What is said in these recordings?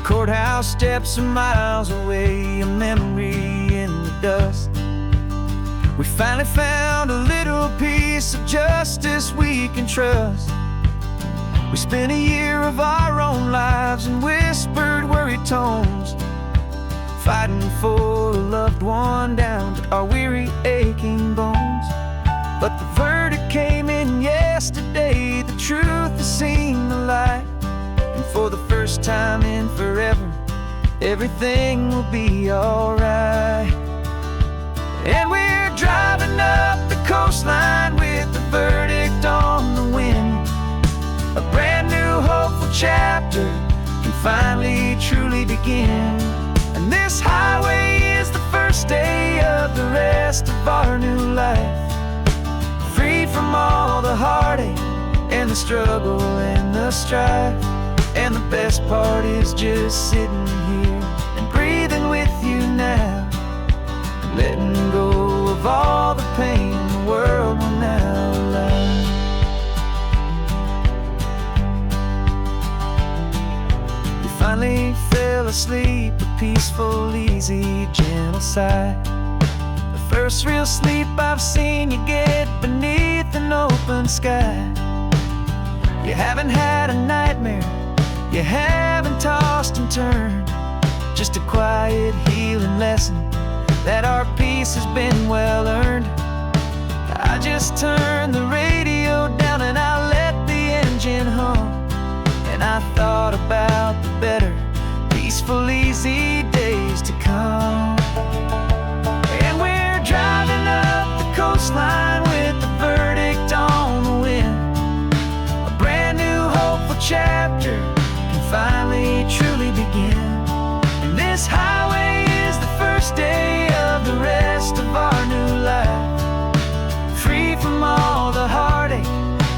Courthouse steps are miles away, a memory in the dust. We finally found a little piece of justice we can trust. We spent a year of our own lives in whispered, worried tones, fighting for a loved one down to our weary, aching bones. But the verdict came in yesterday, the truth has seen the light. And for the first time in forever, everything will be alright. And we're driving up the coastline with the verdict on the wind. A brand new hopeful chapter can finally truly begin. And this highway is the first day of the rest of our new life, free from all the heartache and the struggle and the strife. And the best part is just sitting here and breathing with you now, letting go of all the pain the world will now allow. We finally fell asleep, a peaceful, easy, gentle sigh. The first real sleep I've seen you get beneath an open sky. You haven't had a nightmare, you haven't tossed and turned, just a quiet healing lesson that our peace has been well earned. I just turned the radio down and I let the engine hum, and I thought about the better, peaceful, easy days to come. And we're driving up the coastline with the verdict on the wind. A brand new hopeful chapter can finally truly begin. And this highway is the first day of the rest of our new life, free from all the heartache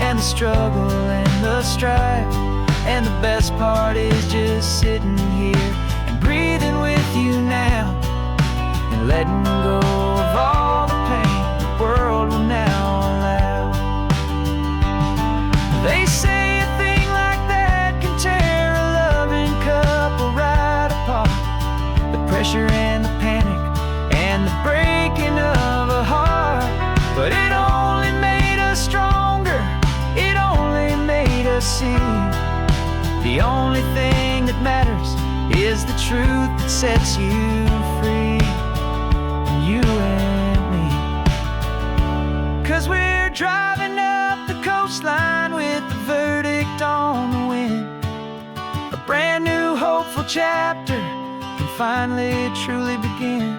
and the struggle and the strife. And the best part is just sitting here and breathing with you now, and letting go of all the pain the world will now allow. They say a thing like that can tear a loving couple right apart. The pressure and the panic and the breaking of a heart. But it only made us stronger, it only made us see the only thing that matters is the truth that sets you free, you and me. 'Cause we're driving up the coastline with the verdict on the wind. A brand new hopeful chapter can finally truly begin.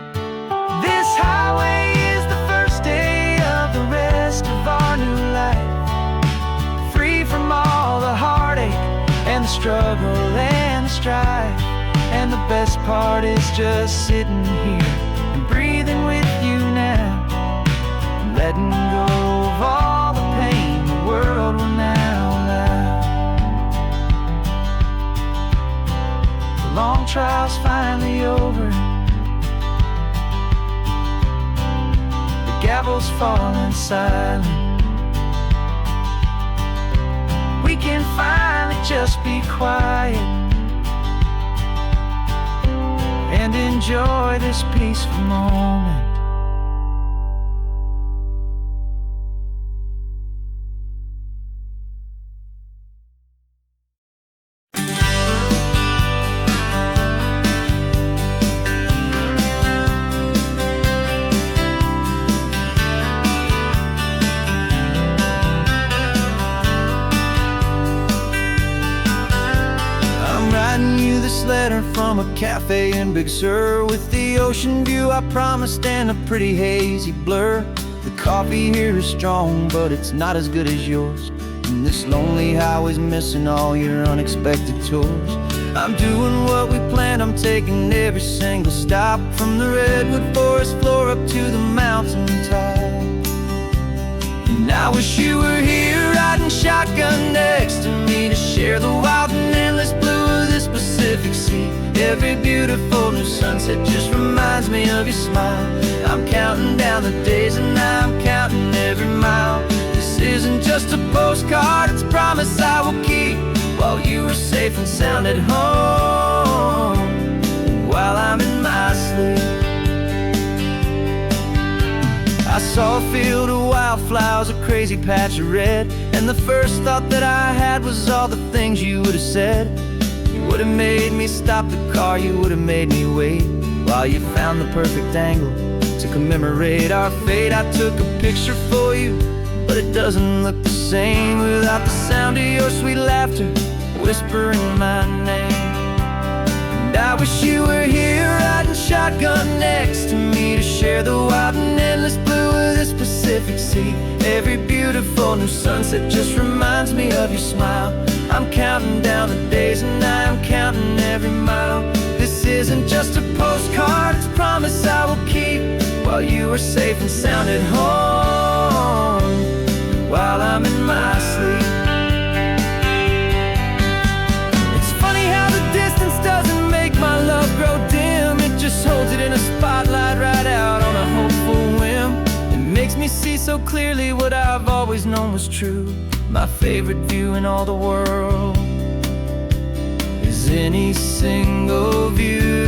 This highway is the first day of the rest of our new life, free from all the heartache and the struggle and the strife. And the best part is just sitting here and breathing with you now, and letting go of all the pain the world will now allow. The long trial's finally over, the gavel's falling silent. We can finally just be quiet and enjoy this peaceful moment. This letter from a cafe in Big Sur, with the ocean view I promised and a pretty hazy blur. The coffee here is strong, but it's not as good as yours, and this lonely highway's missing all your unexpected tours. I'm doing what we planned, I'm taking every single stop, from the redwood forest floor up to the mountain top. And I wish you were here riding shotgun next to me, to share the wild and endless blue of this Pacific Sea. Every beautiful new sunset just reminds me of your smile. I'm counting down the days and I'm counting every mile. This isn't just a postcard, it's a promise I will keep. while you were safe and sound at home, while I'm in my sleep. I saw a field of wildflowers, a crazy patch of red, and the first thought that I had was all the things you would have said. You would have made me stop the car, you would have made me wait, while you found the perfect angle to commemorate our fate. I took a picture for you, but it doesn't look the same without the sound of your sweet laughter whispering my name. And I wish you were here riding shotgun next to me to share the wild and endless blue of this Pacific Sea. Every beautiful new sunset just reminds me of your smile. I'm counting down the days and I'm counting every mile. This isn't just a postcard, it's a promise I will keep, while you are safe and sound at home, while I'm in my sleep. It's funny how the distance doesn't make my love grow dim. It just holds it in a spotlight right out on a hopeful whim. It makes me see so clearly what I've always known was true. My favorite view in all the world is any single view.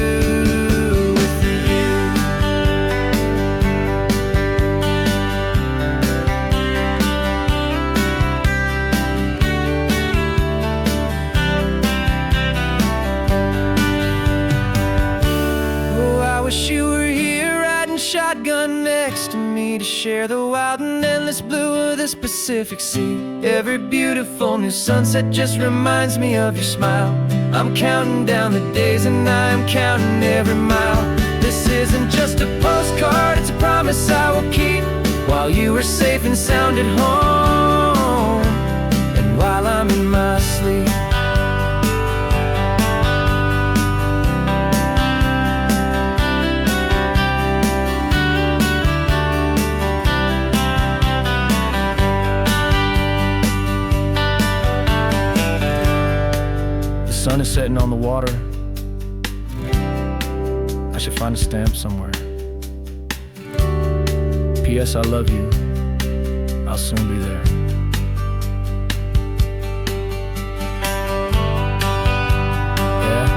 Wish you were here riding shotgun next to me to share the wild and endless blue of this Pacific Sea. Every beautiful new sunset just reminds me of your smile. I'm counting down the days and I'm counting every mile. This isn't just a postcard, it's a promise I will keep, while you are safe and sound at home, and while I'm in my sleep. The sun is setting on the water. I should find a stamp somewhere. P.S. I love you. I'll soon be there. Yeah?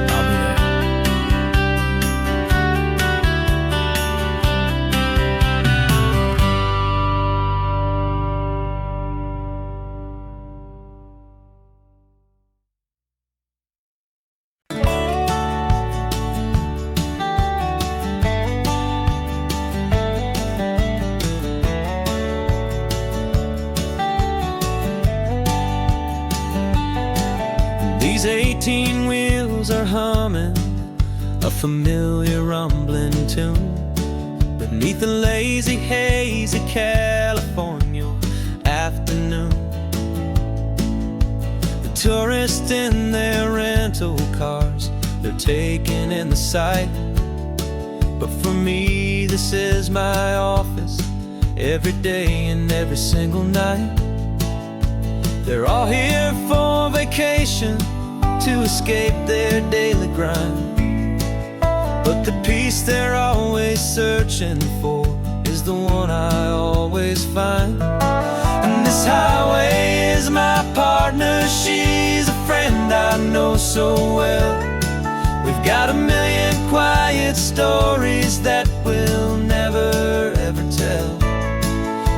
I'll be there. These 18 wheels are humming a familiar rumbling tune beneath the lazy haze of California afternoon. The tourists in their rental cars, they're taking in the sight, but for me this is my office every day and every single night. They're all here for vacation to escape their daily grind, but the peace they're always searching for is the one I always find. And this highway is my partner, she's a friend I know so well. We've got a million quiet stories that we'll never ever tell.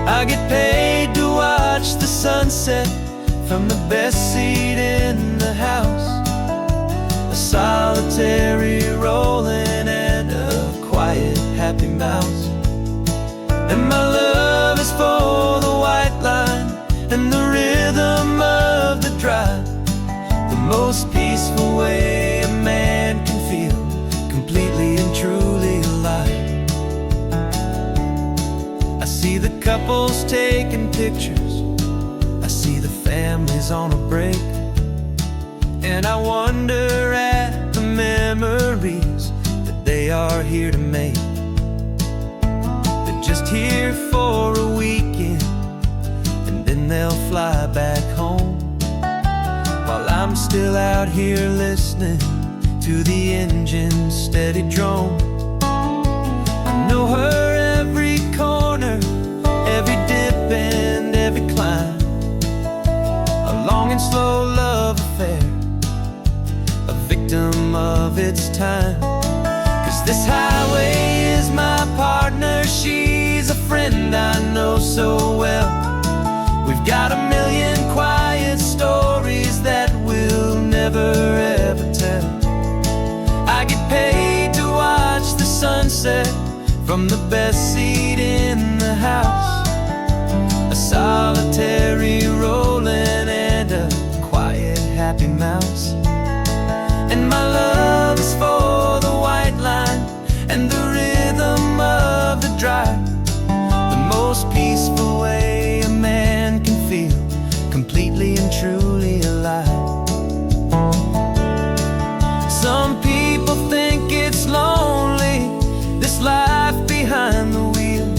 I get paid to watch the sunset from the best seat in the house, a solitary rolling and a quiet happy mouse. And my love is for the white line and the rhythm of the drive, the most peaceful way a man can feel completely and truly alive. I see the couples taking pictures, I see the families on a break, and I wonder at the memories that they are here to make. They're just here for a weekend and then they'll fly back home, while I'm still out here listening to the engine's steady drone. I know her every corner, every dip and every climb, it's time. 'Cause this highway is my partner, she's a friend I know so well. We've got a million quiet stories that we'll never ever tell. I get paid to watch the sunset from the best seat in the house. A solitary rolling and a quiet happy mouse. And my love is for the white line and the rhythm of the drive. The most peaceful way a man can feel completely and truly alive. Some people think it's lonely, this life behind the wheel,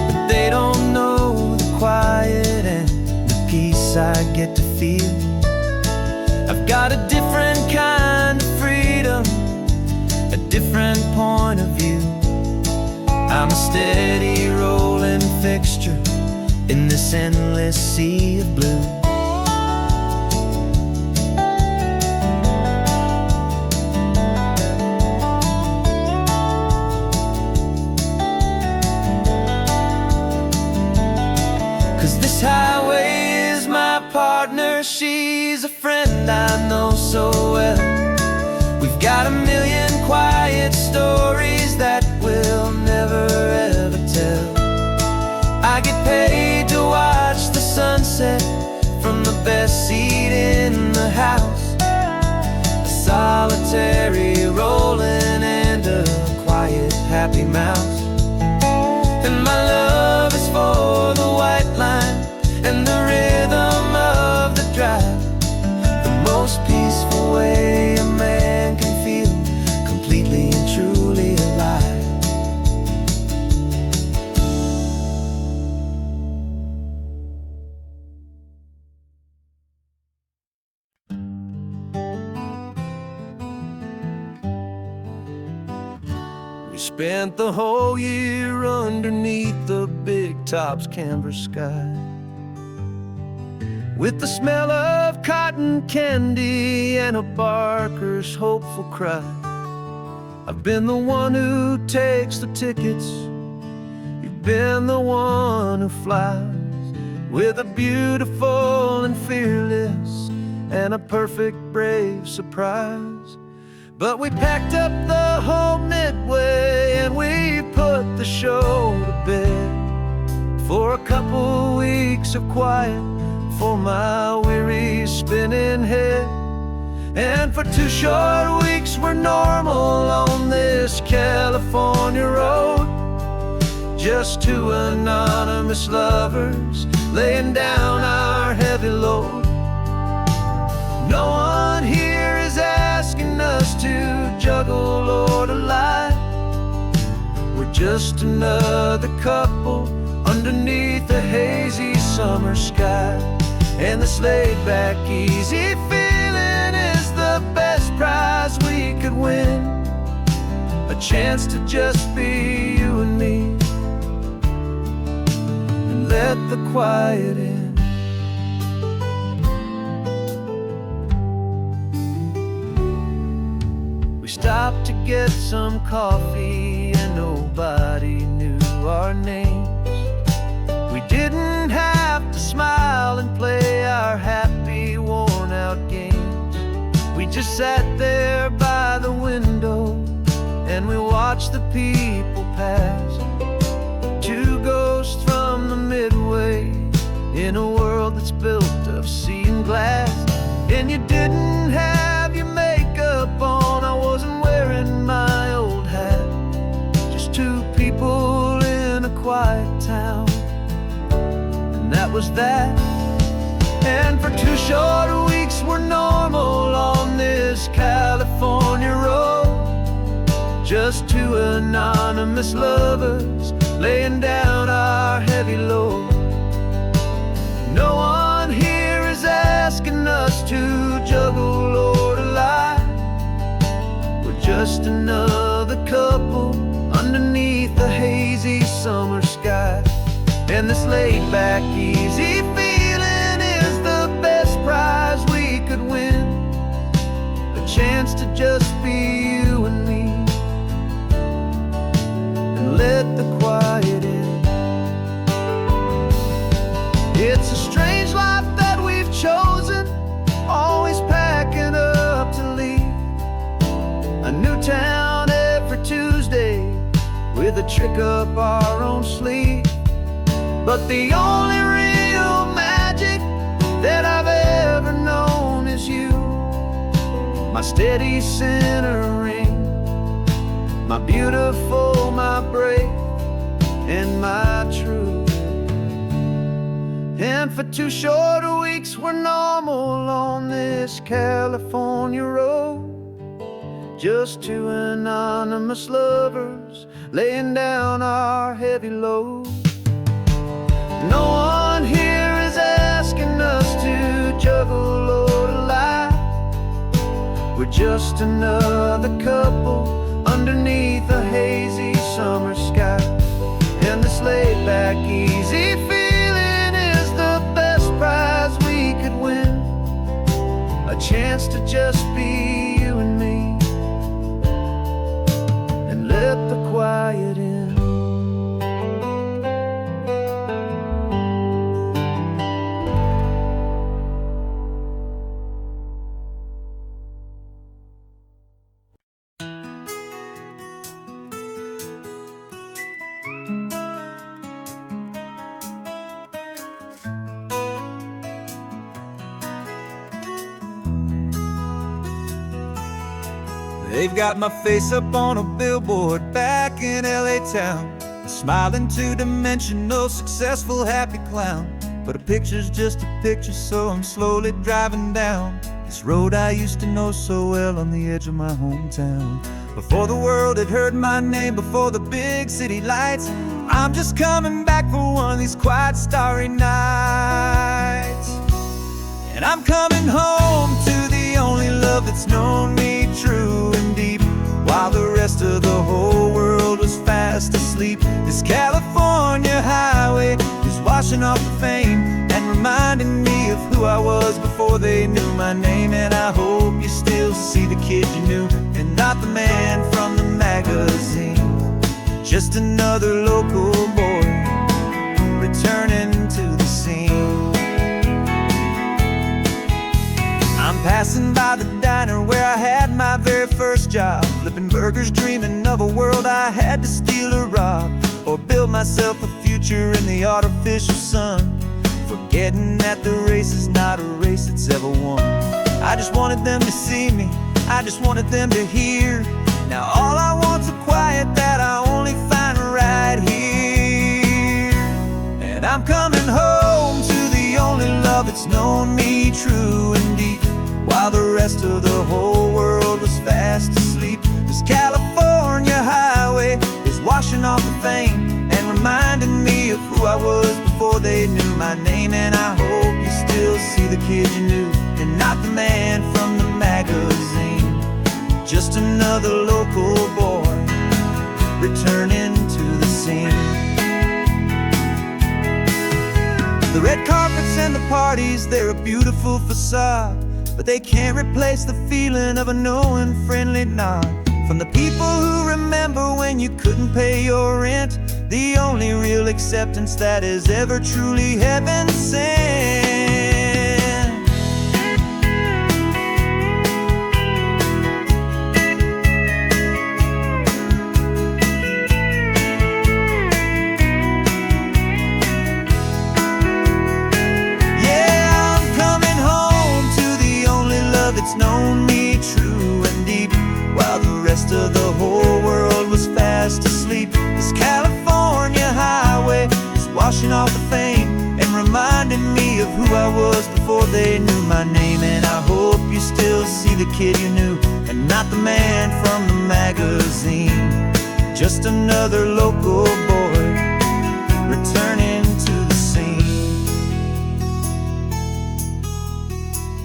but they don't know the quiet and the peace I get to feel. I've got a different kind of freedom, a different point of view. I'm a steady rolling fixture in this endless sea of blue. 'Cause this highway is my partner, she's a friend I know so well. We've got a million quiet stories that we'll never ever tell. I get paid to watch the sunset from the best seat in the house. A solitary rolling and a quiet happy mouse. And my love is for the white line and the rhythm of the drive. The most peaceful way a man can feel completely and truly alive. We spent the whole year underneath the big top's canvas sky, with the smell of cotton candy and a barker's hopeful cry. I've been the one who takes the tickets, you've been the one who flies, with a beautiful and fearless and a perfect brave surprise. But we packed up the whole Midway and we put the show to bed, for a couple weeks of quiet for my weary spinning head. And for 2 short weeks we're normal on this California road, just 2 anonymous lovers laying down our heavy load. No one here is asking us to juggle or to lie. We're just another couple underneath a hazy summer sky. And this laid-back, easy feeling is the best prize we could win. A chance to just be you and me, and let the quiet in. We stopped to get some coffee and nobody knew our names. We didn't have to smile and play our happy, worn-out games. We just sat there by the window and we watched the people pass. 2 ghosts from the Midway in a world that's built of sea and glass. And you didn't have your makeup on, I wasn't wearing my old hat. Just 2 people in a quiet town, that was that. And for 2 short weeks we're normal on this California road, just 2 anonymous lovers laying down our heavy load. No one here is asking us to juggle or to lie. We're just another couple underneath the hazy summer sky. And this laid-back, easy feeling is the best prize we could win. A chance to just be you and me, and let the quiet in. It's a strange life that we've chosen, always packing up to leave. A new town every Tuesday, with a trick up our own sleeve. But the only real magic that I've ever known is you, my steady centering, my beautiful, my brave, and my true. And for 2 short weeks we're normal on this California road, just 2 anonymous lovers laying down our heavy load. No one here is asking us to juggle or to lie. We're just another couple underneath a hazy summer sky. And this laid-back, easy feeling is the best prize we could win, a chance to just be you and me, and let the quiet in. They've got my face up on a billboard back in LA town, a smiling two-dimensional, successful, happy clown. But a picture's just a picture, so I'm slowly driving down this road I used to know so well on the edge of my hometown. Before the world had heard my name, before the big city lights, I'm just coming back for one of these quiet, starry nights. And I'm coming home to the only love that's known me true and deep, while the rest of the whole world was fast asleep. This California highway is washing off the fame and reminding me of who I was before they knew my name. And I hope you still see the kid you knew, and not the man from the magazine. Just another local boy returning to the scene. I'm passing by the diner where I had my very first job, flipping burgers, dreaming of a world I had to steal or rob, or build myself a future in the artificial sun, forgetting that the race is not a race that's ever won. I just wanted them to see me, I just wanted them to hear. Now all I want's a quiet that I only find right here. And I'm coming home to the only love that's known me true and deep, while the rest of the whole world was fast asleep. This California highway is washing off the fame and reminding me of who I was before they knew my name. And I hope you still see the kid you knew, and not the man from the magazine. Just another local boy returning to the scene. The red carpets and the parties, they're a beautiful facade, but they can't replace the feeling of a knowing, friendly nod from the people who remember when you couldn't pay your rent, the only real acceptance that is ever truly heaven sent. Yeah, I'm coming home to the only love that's known me true and deep, while the rest of the whole world was fast asleep. This California highway is washing off the fame and reminding me of who I was before they knew my name. And I hope you still see the kid you knew, and not the man from the magazine. Just another local boy returning to the scene.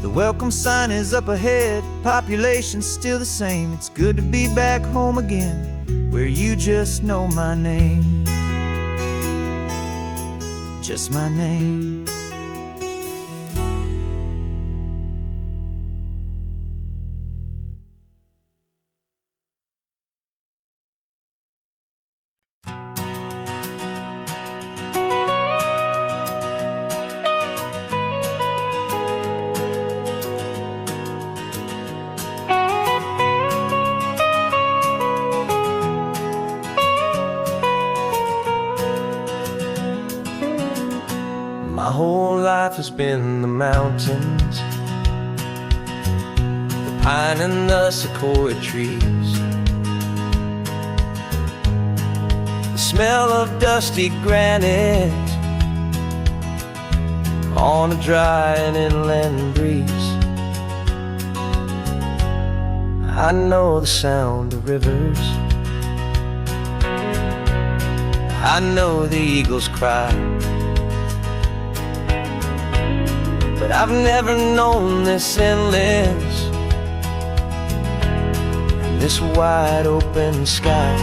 The welcome sign is up ahead, population's still the same. It's good to be back home again, where you just know my name. Just my name. life has been the mountains, the pine and the sequoia trees, the smell of dusty granite on a dry and inland breeze. I know the sound of rivers, I know the eagles cry, but I've never known this endless, this wide open sky.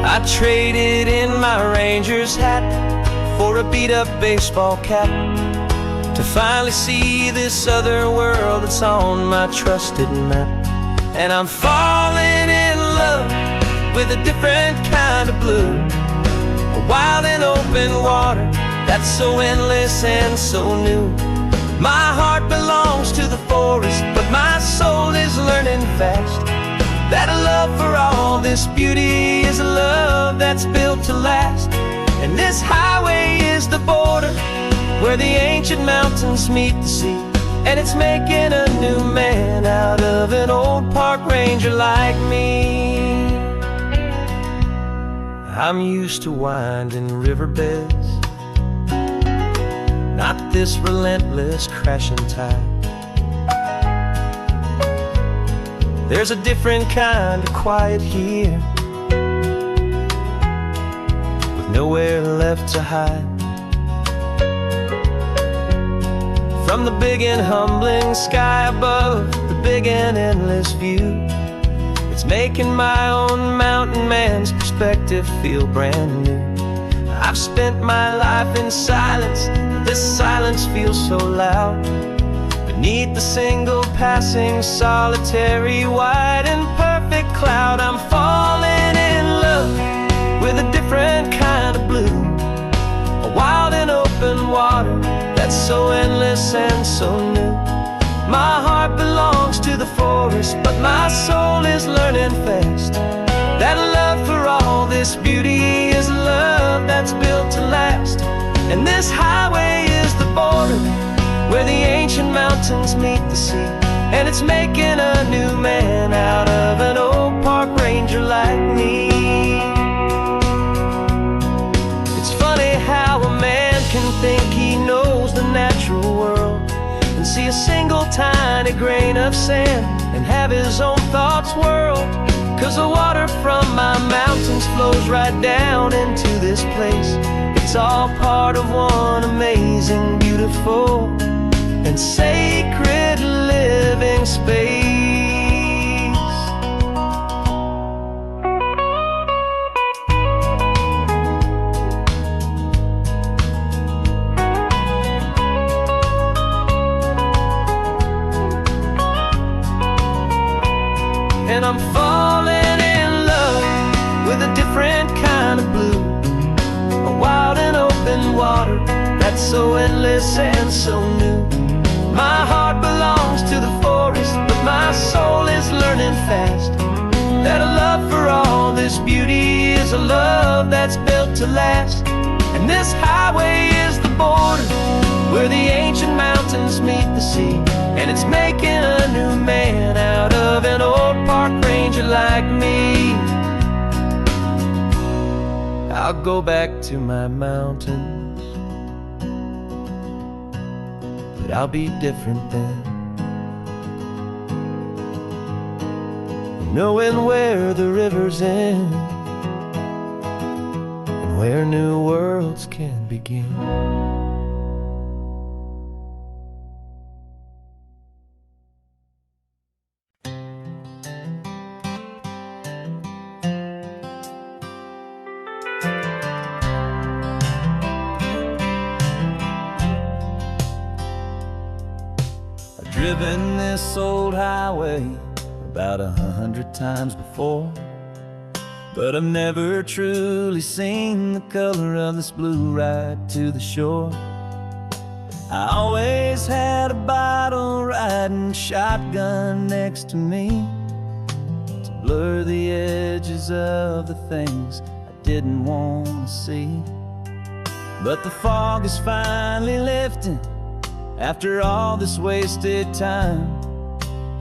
I traded in my ranger's hat for a beat-up baseball cap to finally see this other world that's on my trusted map. And I'm falling in love with a different kind of blue, a wild and open water that's so endless and so new. My heart belongs to the forest, but my soul is learning fast that a love for all this beauty is a love that's built to last. And this highway is the border where the ancient mountains meet the sea, and it's making a new man out of an old park ranger like me. I'm used to winding riverbeds, not this relentless crashing tide. There's a different kind of quiet here, with nowhere left to hide. From the big and humbling sky above, the big and endless view, it's making my own mountain man's perspective feel brand new. I've spent my life in silence, this silence feels so loud. Beneath the single passing solitary white and perfect cloud, I'm falling in love with a different kind of blue, a wild and open water that's so endless and so new. My heart belongs to the forest, but my soul is learning fast that a love for all this beauty is a love that's built to last. And this highway is the border where the ancient mountains meet the sea, and it's making a new man out of an old park ranger like me. It's funny how a man can think he knows the natural world and see a single tiny grain of sand and have his own thoughts whirled. 'Cause the water from my mountains flows right down into this place. It's all part of one amazing, beautiful, and sacred living space. And I'm falling in love with a different kind of blue, a wild and open water that's so endless and so new. My heart belongs to the forest, but my soul is learning fast that a love for all this beauty is a love that's built to last. And this highway is the border where the ancient mountains meet the sea, and it's making a new man out of an old park ranger like me. I'll go back to my mountains, but I'll be different then, knowing where the rivers end and where new worlds can begin. Driven this old highway about 100 times before, but I've never truly seen the color of this blue right to the shore. I always had a bottle riding shotgun next to me to blur the edges of the things I didn't want to see. But the fog is finally lifting after all this wasted time,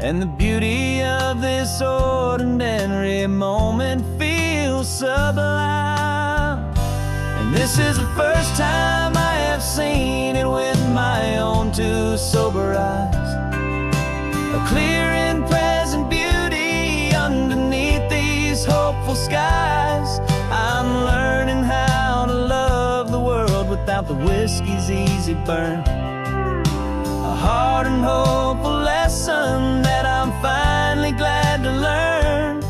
and the beauty of this ordinary moment feels sublime. And this is the first time I have seen it with my own two sober eyes. A clear and present beauty underneath these hopeful skies. I'm learning how to love the world without the whiskey's easy burn. A hard and hopeful lesson that I'm finally glad to learn.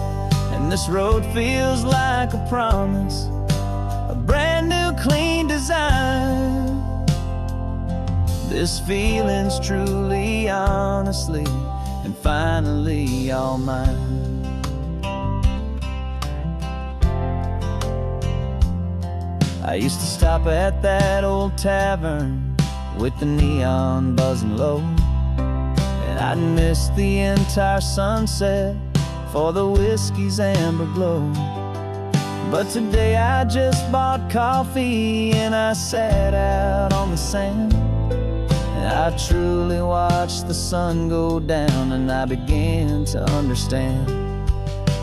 And this road feels like a promise, a brand new clean design. This feeling's truly, honestly, and finally all mine. I used to stop at that old tavern with the neon buzzing low, and I'd miss the entire sunset for the whiskey's amber glow. But today I just bought coffee and I sat out on the sand, and I truly watched the sun go down, and I began to understand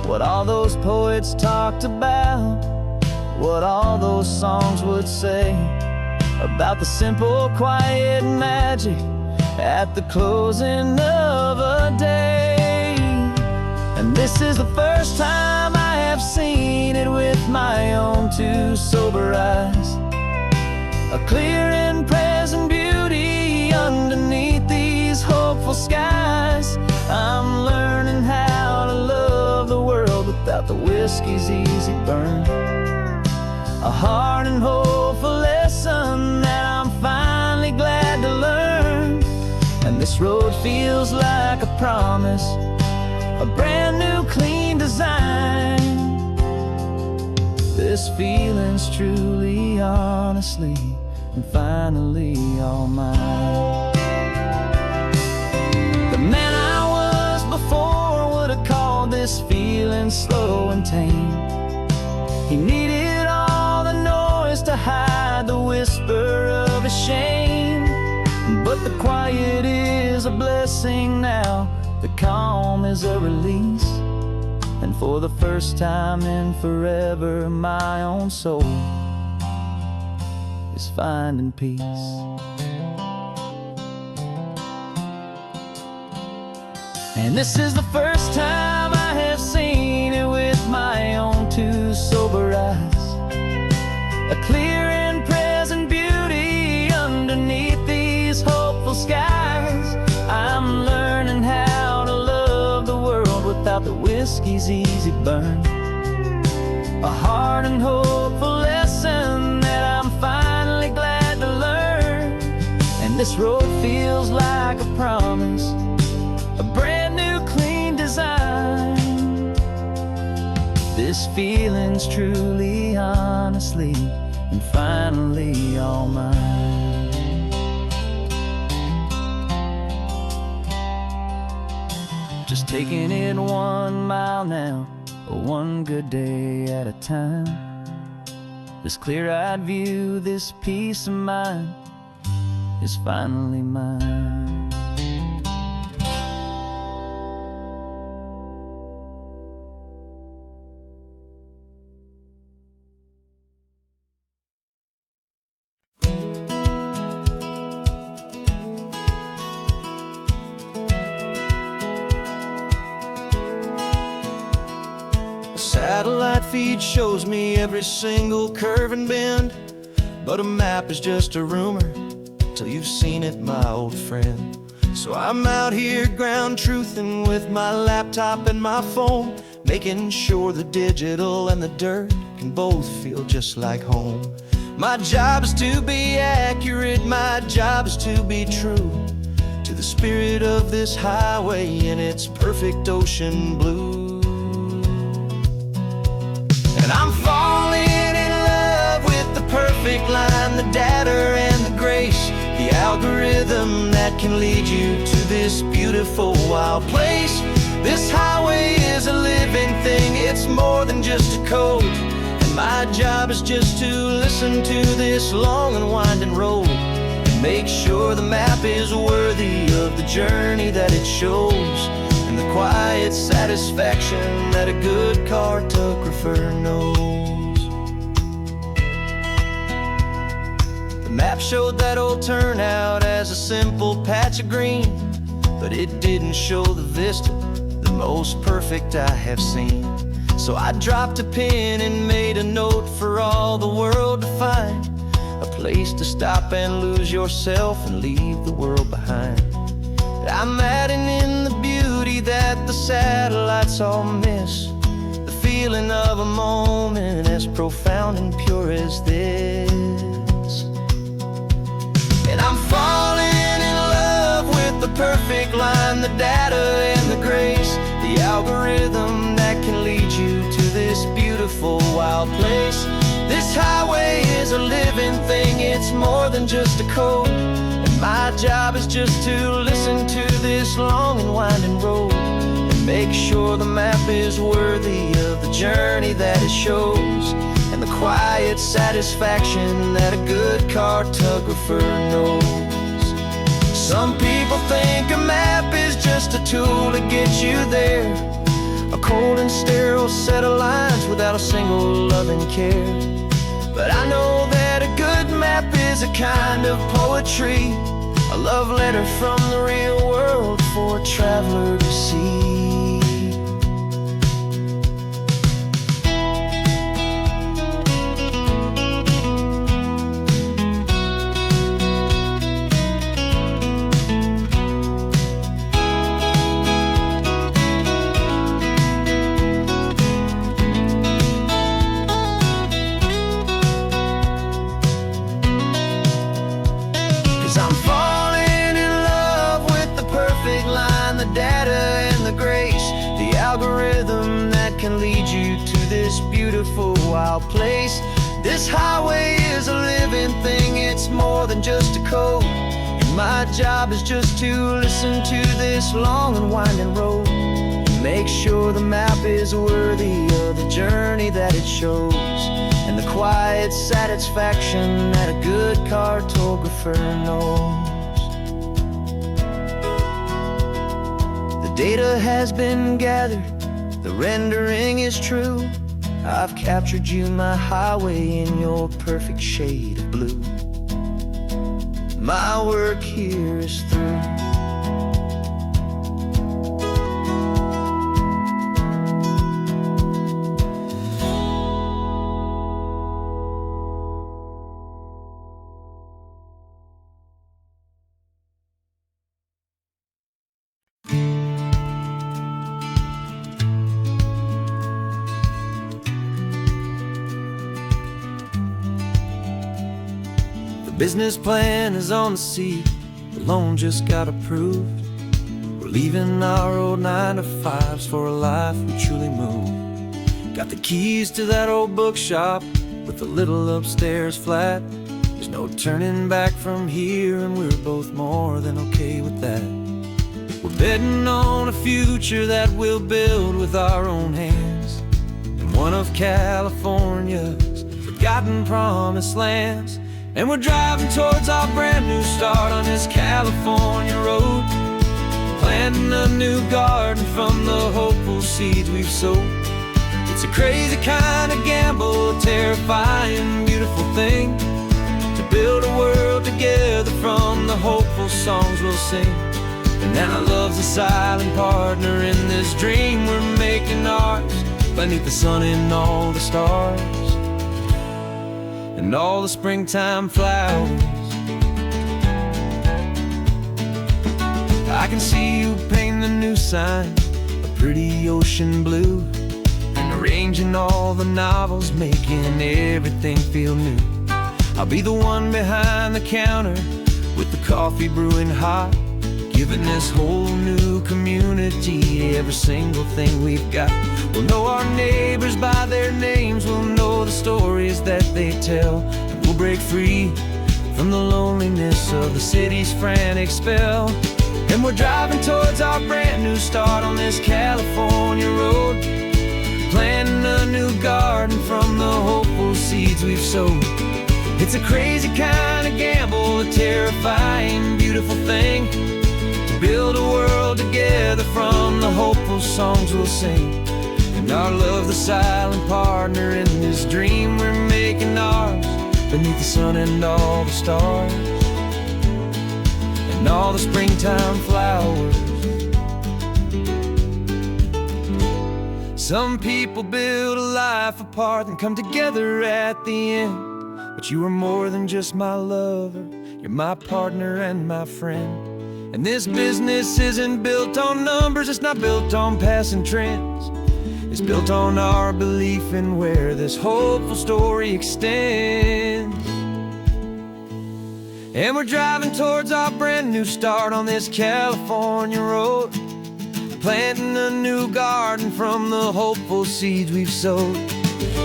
what all those poets talked about, what all those songs would say about the simple, quiet magic at the closing of a day. And this is the first time I have seen it with my own two sober eyes. A clear and present beauty underneath these hopeful skies. I'm learning how to love the world without the whiskey's easy burn. A hard and hopeful lesson that I'm finally glad to learn. And this road feels like a promise, a brand new clean design. This feeling's truly, honestly, and finally all mine. The man I was before would have called this feeling slow and tame. He needed all the noise to hide the whisper of his shame. But the quiet is a blessing now, the calm is a release. And for the first time in forever, my own soul is finding peace. And this is the first time I have seen it with my own two sober eyes. A clear and present beauty underneath these hopeful skies. I'm learning how to love the world without the whiskey's easy burn. A hard and hopeful lesson that I'm finally glad to learn. And this road feels like a promise, a brand new clean design. This feeling's truly, honestly, and finally all mine. Just taking it 1 mile now, one good day at a time. This clear-eyed view, this peace of mind is finally mine. Satellite feed shows me every single curve and bend, but a map is just a rumor till you've seen it, my old friend. So I'm out here ground truthing with my laptop and my phone, making sure the digital and the dirt can both feel just like home. My job is to be accurate, my job is to be true to the spirit of this highway in its perfect ocean blue. And I'm falling in love with the perfect line, the data and the grace, the algorithm that can lead you to this beautiful wild place. This highway is a living thing, it's more than just a code, and my my job is just to listen to this long and winding road and make sure the map is worthy of the journey that it shows, and the quiet satisfaction that a good cartographer knows. The map showed that old turnout as a simple patch of green, but it didn't show the vista, the most perfect I have seen. So I dropped a pin and made a note for all the world to find, a place to stop and lose yourself and leave the world behind. I'm adding in the beauty that the satellites all miss, the feeling of a moment as profound and pure as this. And I'm falling in love with the perfect line, the data and the grace, the algorithm that can lead you to this beautiful wild place. This highway is a living thing, it's more than just a code, and my job is just to listen to this long and winding road and make sure the map is worthy of the journey that it shows, and the quiet satisfaction that a good cartographer knows. Some people think a map is just a tool to get you there, a cold and sterile set of lines without a single loving care. But I know that a good map is a kind of poetry, a love letter from the real world for a traveler to see. 'Cause I'm falling in love with the perfect line, the data and the grace, the algorithm that can lead you to this beautiful wild place. This highway is a living thing, it's more than just a code, and my job is just to listen to this long and winding road and make sure the map is worthy of the journey that it shows, and the quiet satisfaction that a good cartographer knows. The data has been gathered, the rendering is true. I've captured you, my highway, in your perfect shade of blue. My work here is through. The business plan is on the seat, the loan just got approved. We're leaving our old 9-to-5s for a life we truly move. Got the keys to that old bookshop with the little upstairs flat. There's no turning back from here, and we're both more than okay with that. We're betting on a future that we'll build with our own hands in one of California's forgotten promised lands. And we're driving towards our brand new start on this California road, planting a new garden from the hopeful seeds we've sowed. It's a crazy kind of gamble, a terrifying, beautiful thing, to build a world together from the hopeful songs we'll sing. And now love's a silent partner in this dream we're making ours, beneath the sun and all the stars and all the springtime flowers. I can see you painting a new sign, a pretty ocean blue, and arranging all the novels, making everything feel new. I'll be the one behind the counter with the coffee brewing hot, giving this whole new community every single thing we've got. We'll know our neighbors by their names, we'll know the stories that they tell, and we'll break free from the loneliness of the city's frantic spell. And we're driving towards our brand new start on this California road, planting a new garden from the hopeful seeds we've sowed. It's a crazy kind of gamble, a terrifying, beautiful thing, to build a world together from the hopeful songs we'll sing. And our love, the silent partner in this dream we're making ours, beneath the sun and all the stars, and all the springtime flowers. Some people build a life apart and come together at the end, but you are more than just my lover, you're my partner and my friend. And this business isn't built on numbers, it's not built on passing trends. It's built on our belief in where this hopeful story extends. And we're driving towards our brand new start on this California road, planting a new garden from the hopeful seeds we've sowed.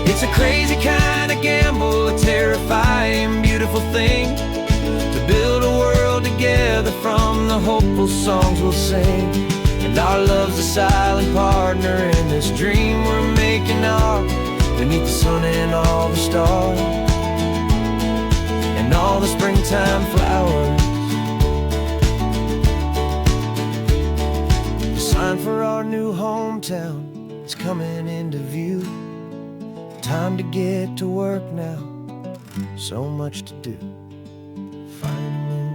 It's a crazy kind of gamble, a terrifying, beautiful thing, to build a world together from the hopeful songs we'll sing. And our love's a silent partner in this dream we're making ours, beneath the sun and all the stars, and all the springtime flowers. The sign for our new hometown is coming into view. Time to get to work now, so much to do. Finding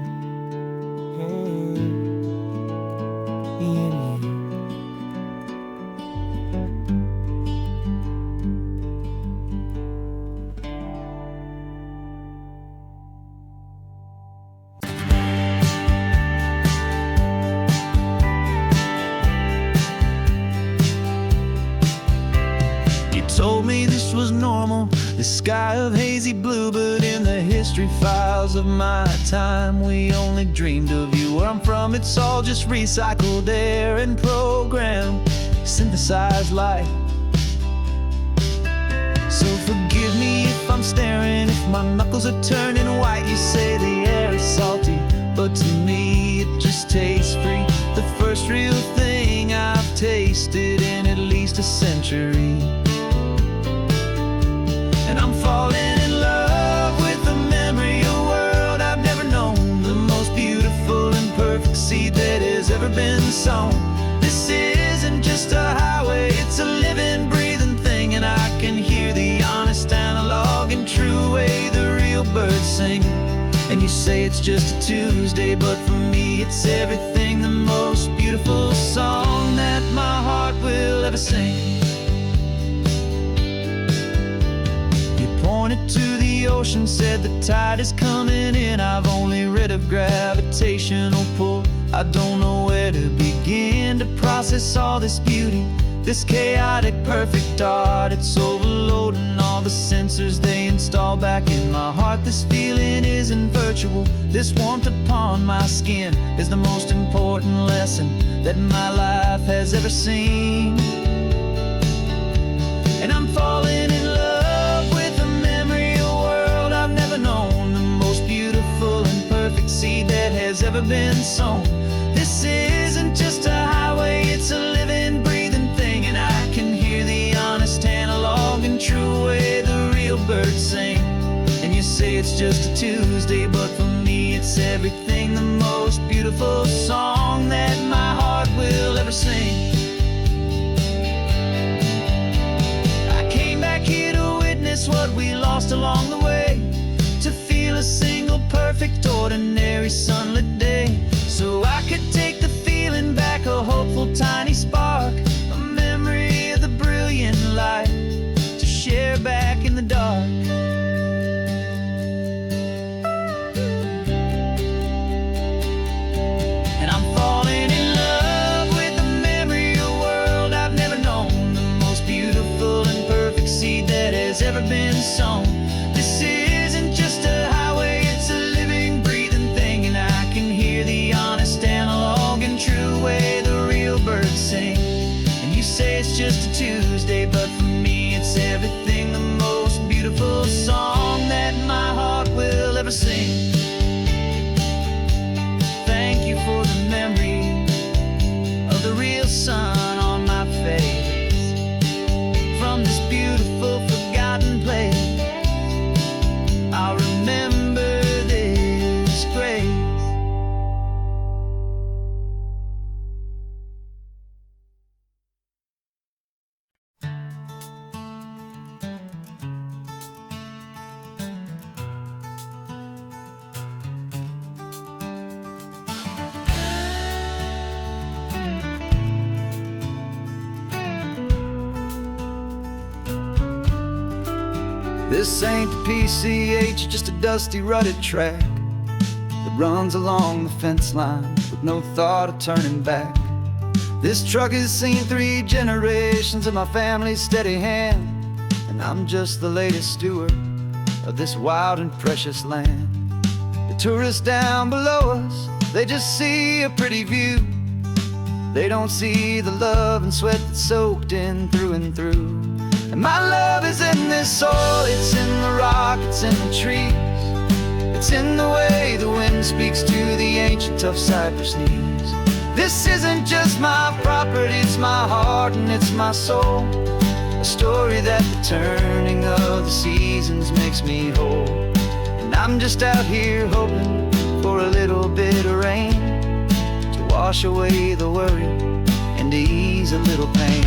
in you. Told me this was normal, the sky of hazy blue, but in the history files of my time, we only dreamed of you. Where I'm from, it's all just recycled air and programmed, synthesized light. So forgive me if I'm staring, if my knuckles are turning white. You say the air is salty, but to me it just tastes free. The first real thing I've tasted in at least a century. And I'm falling in love with the memory of a world I've never known, the most beautiful and perfect seed that has ever been sown. This isn't just a highway, it's a living, breathing thing, and I can hear the honest, analog, and true way the real birds sing. And you say it's just a Tuesday, but for me it's everything, the most beautiful song that my heart will ever sing. Pointed to the ocean, said the tide is coming in. I've only read of gravitational pull, I don't know where to begin to process all this beauty, this chaotic perfect art. It's overloading all the sensors they install back in my heart. This feeling isn't virtual, this warmth upon my skin is the most important lesson that my life has ever seen. And I'm falling in love with a memory of a world I've never known, the most beautiful and perfect seed that has ever been sown. This isn't just a highway, it's a living, breathing thing, and I can hear the honest, analog, and true way the real birds sing. And you say it's just a Tuesday, but for me it's everything, the most beautiful song that my heart will ever sing. Here to witness what we lost along the way, to feel a single perfect ordinary sunlit day, so I could take the feeling back, a hopeful tiny spark, a memory of the brilliant light, to share back in the dark. And I'm falling in love with the memory of a world I've never known, the most beautiful and perfect seed that has ever been sown. This isn't just a highway, it's a living, breathing thing, and I can hear the honest, analog, and true way the real birds sing. And you say it's just a Tuesday, but for me it's everything, the most beautiful song that my heart will ever sing. Thank you for the memory of the real sun on my face, from this beautiful forgotten place. This ain't the PCH, just a dusty, rutted track that runs along the fence line with no thought of turning back. This truck has seen 3 generations of my family's steady hand, and I'm just the latest steward of this wild and precious land. The tourists down below us, they just see a pretty view. They don't see the love and sweat that's soaked in through and through. And my love is in this soil, it's in the rock, it's in the trees. It's in the way the wind speaks to the ancient tough cypress knees. This isn't just my property, it's my heart and it's my soul. A story that the turning of the seasons makes me whole. And I'm just out here hoping for a little bit of rain to wash away the worry and to ease a little pain.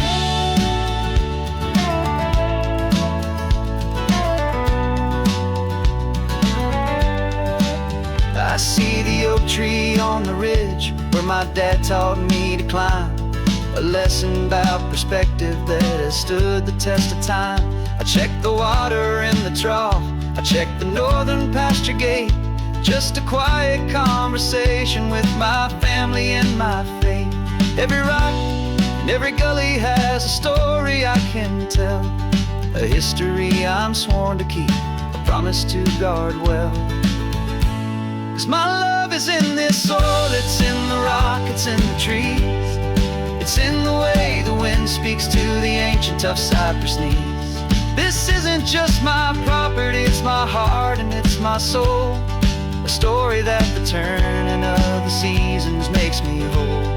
I see the oak tree on the ridge where my dad taught me to climb. A lesson about perspective that has stood the test of time. I check the water in the trough, I check the northern pasture gate. Just a quiet conversation with my family and my faith. Every rock and every gully has a story I can tell, a history I'm sworn to keep, a promise to guard well. 'Cause my love is in this soil, it's in the rock, it's in the trees. It's in the way the wind speaks to the ancient tough cypress knees. This isn't just my property, it's my heart and it's my soul. A story that the turning of the seasons makes me whole.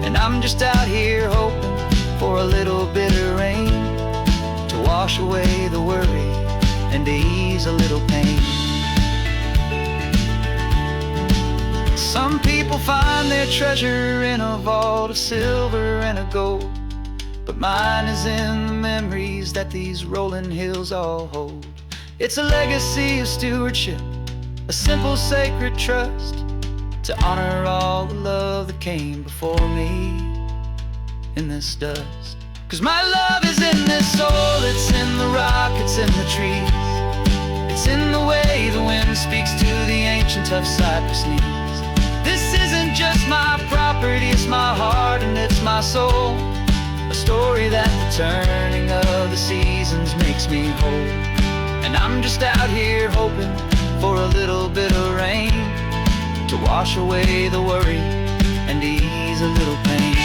And I'm just out here hoping for a little bit of rain to wash away the worry and to ease a little pain. Some people find their treasure in a vault of silver and of gold, but mine is in the memories that these rolling hills all hold. It's a legacy of stewardship, a simple sacred trust, to honor all the love that came before me in this dust. 'Cause my love is in this soil, it's in the rock, it's in the trees. It's in the way the wind speaks to the ancient tough cypress knees. This isn't just my property, it's my heart and it's my soul. A story that the turning of the seasons makes me whole. And I'm just out here hoping for a little bit of rain to wash away the worry and ease a little pain.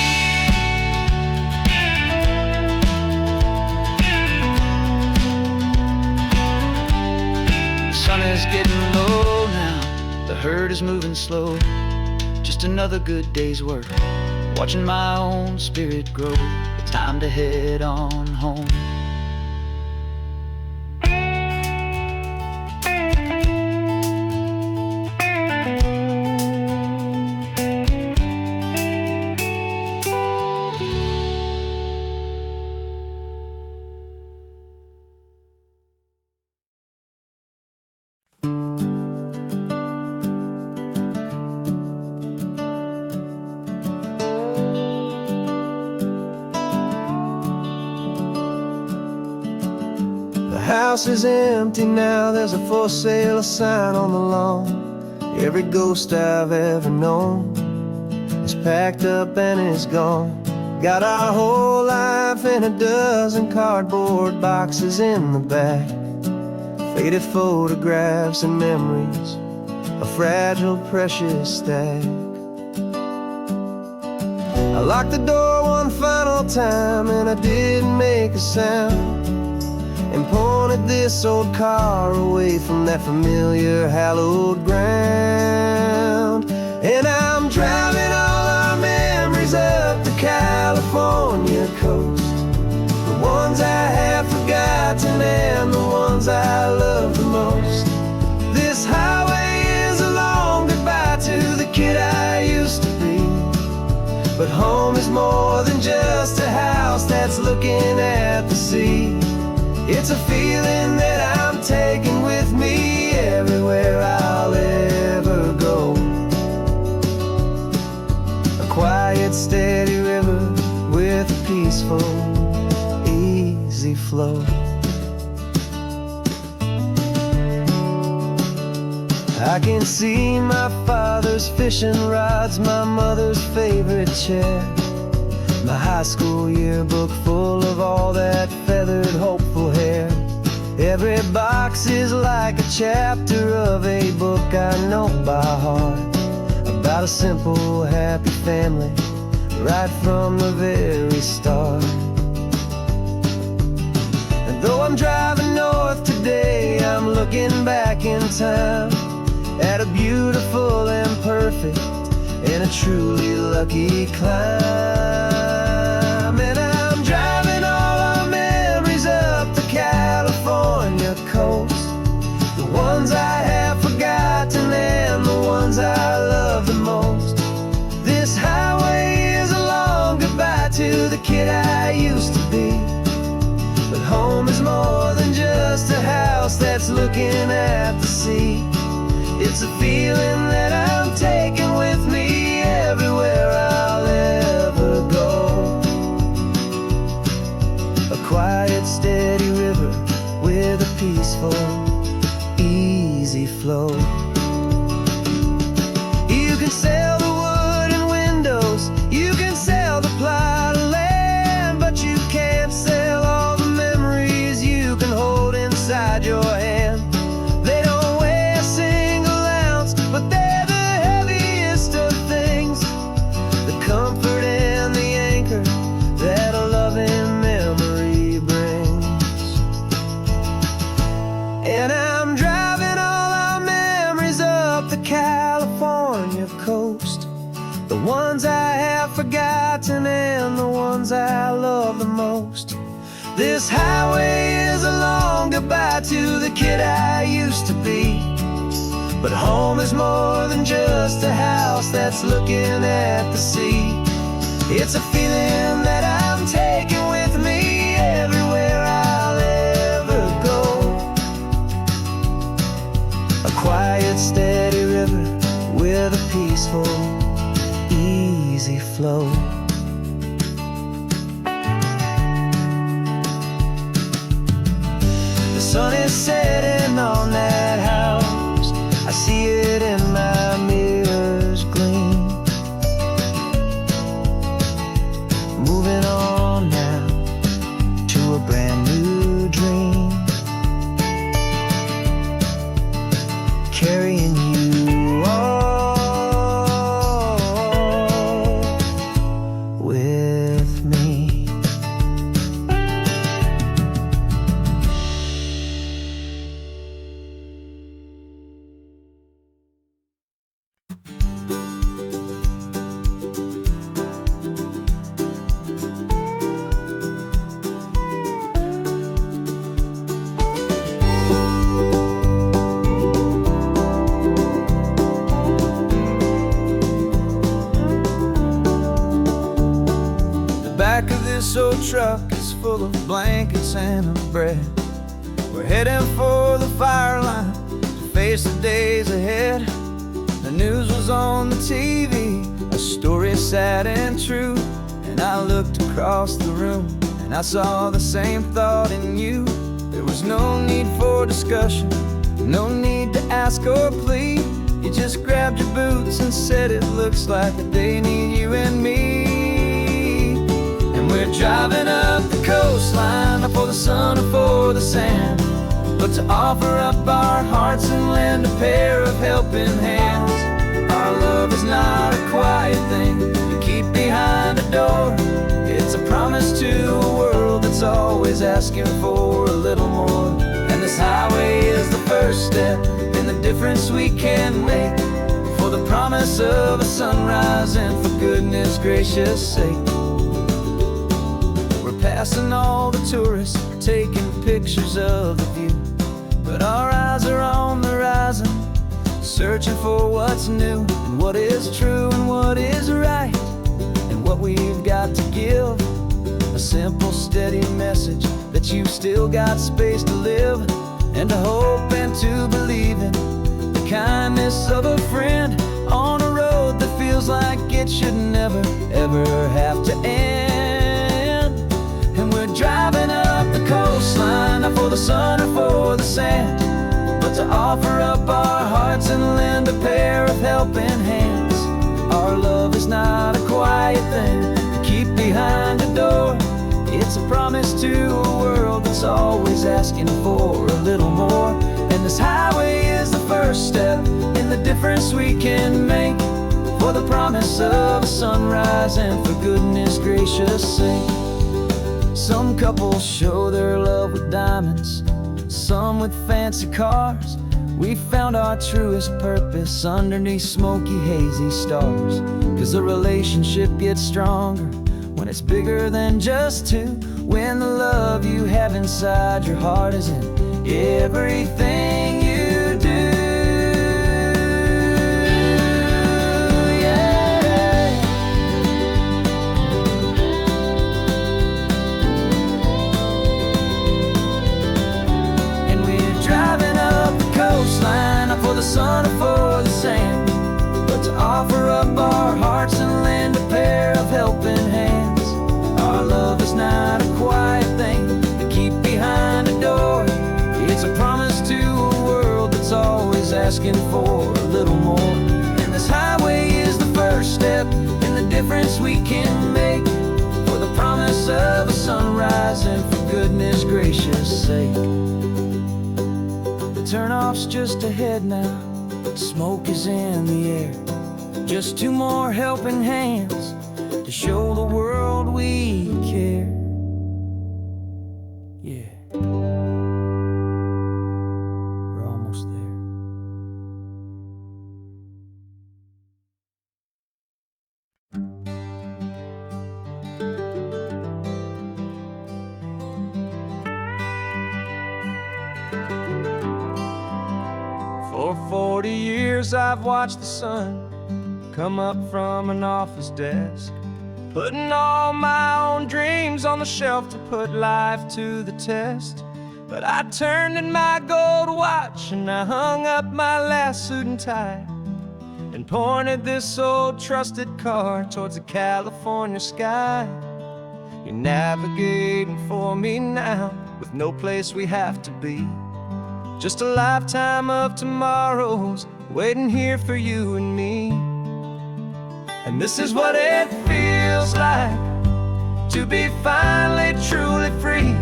The sun is getting low now, the herd is moving slow. Just another good day's work, watching my own spirit grow. Time to head on home. The house is empty now, there's a for sale sign on the lawn. Every ghost I've ever known is packed up and is gone. Got our whole life in a dozen cardboard boxes in the back. Faded photographs and memories, a fragile, precious stack. I locked the door one final time and I didn't make a sound, and pointed this old car away from that familiar hallowed ground. And I'm driving all our memories up the California coast, the ones I have forgotten and the ones I love the most. This highway is a long goodbye to the kid I used to be, but home is more than just a house that's looking at the sea. It's a feeling that I'm taking with me everywhere I'll ever go. A quiet, steady river with a peaceful, easy flow. I can see my father's fishing rods, my mother's favorite chair, my high school yearbook full of all that feathered, hopeful hair. Every box is like a chapter of a book I know by heart, about a simple, happy family, right from the very start. And though I'm driving north today, I'm looking back in time at a beautiful and perfect and a truly lucky climb. And I'm driving all our memories up the California coast, the ones I have forgotten and the ones I love the most. This highway is a long goodbye to the kid I used to be, but home is more than just a house that's looking at the sea. It's a feeling that I'm taking with me everywhere I'll ever go. A quiet, steady river with a peaceful, easy flow. You can sail the wooden windows, you can sail the plot of land, but you can't sail all the memories you can hold inside your hand. They don't weigh a single ounce, but they're the heaviest of things, the comfort and the anchor that a loving memory brings. And I'm driving all our memories up the California coast, the ones I have forgotten and the ones I love the most. This highway is a long goodbye to the kid I used to be, but home is more than just a house that's looking at the sea. It's a feeling that I'm taking with me everywhere I'll ever go. A quiet, steady river with a peaceful, easy flow. The sun is setting on that house, I see it in my mirror's gleam. Moving on now to a brand new dream, carrying you all with me. The back of this old truck is full of blankets and of bread. We're heading for the fire line to face the days ahead. The news was on the TV, a story sad and true, and I looked across the room and I saw the same thought in you. There was no need for discussion, no need to ask or plead. You just grabbed your boots and said it looks like the day need you and me. And we're driving up the coastline, not for the sun or for the sand, but to offer up our hearts and lend a pair of helping hands. Our love is not a quiet thing you keep behind a door. It's a promise to a world that's always asking for a little more. And this highway is the first step in the difference we can make, for the promise of a sunrise and for goodness gracious sake. We're passing all the tourists, we're taking pictures of the view, but our eyes are on the horizon, searching for what's new and what is true and what is right, and what we've got to give. A simple, steady message that you've still got space to live, and to hope and to believe in the kindness of a friend on a road that feels like it should never, ever have to end. And we're driving up the coastline, not for the sun or for the sand, but to to offer up our hearts and lend a pair of helping hands. Our love is not a quiet thing to keep behind the door. It's a promise to a world that's always asking for a little more. And this highway is the first step in the difference we can make, for the promise of a sunrise and for goodness gracious sake. Some couples show their love with diamonds, some with fancy cars. We found our truest purpose underneath smoky, hazy stars. 'Cause the relationship gets stronger when it's bigger than just two, when the love you have inside your heart is in everything you do. Yeah. And we're driving up the coastline, not for the sun or for the sand, but to offer up our hearts and lend a pair of helping hands. Our love is not a quiet thing to keep behind a door. It's a promise to a world that's always asking for a little more. And this highway is the first step in the difference we can make, for the promise of a sunrise and for goodness gracious sake. The turnoff's just ahead now, smoke is in the air. Just two more helping hands to show the world we care. Yeah. We're almost there. For 40 years I've watched the sun come up from an office desk, putting all my own dreams on the shelf to put life to the test. But I turned in my gold watch and I hung up my last suit and tie, and pointed this old trusted car towards the California sky. You're navigating for me now, with no place we have to be, just a lifetime of tomorrows waiting here for you and me. And this is what it feels like to be finally truly free,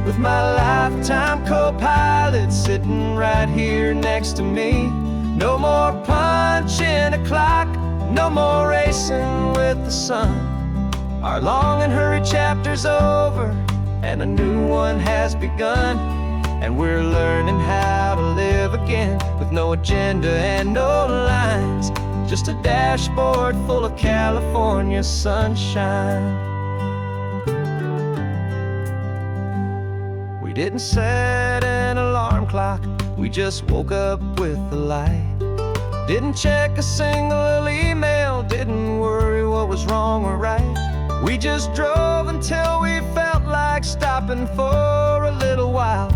with my lifetime co-pilot sitting right here next to me. No more punching a clock, no more racing with the sun. Our long and hurried chapter's over and a new one has begun. And we're learning how to live again, with no agenda and no lines, just a dashboard full of California sunshine. We didn't set an alarm clock, we just woke up with the light. Didn't check a single email, didn't worry what was wrong or right. We just drove until we felt like stopping for a little while.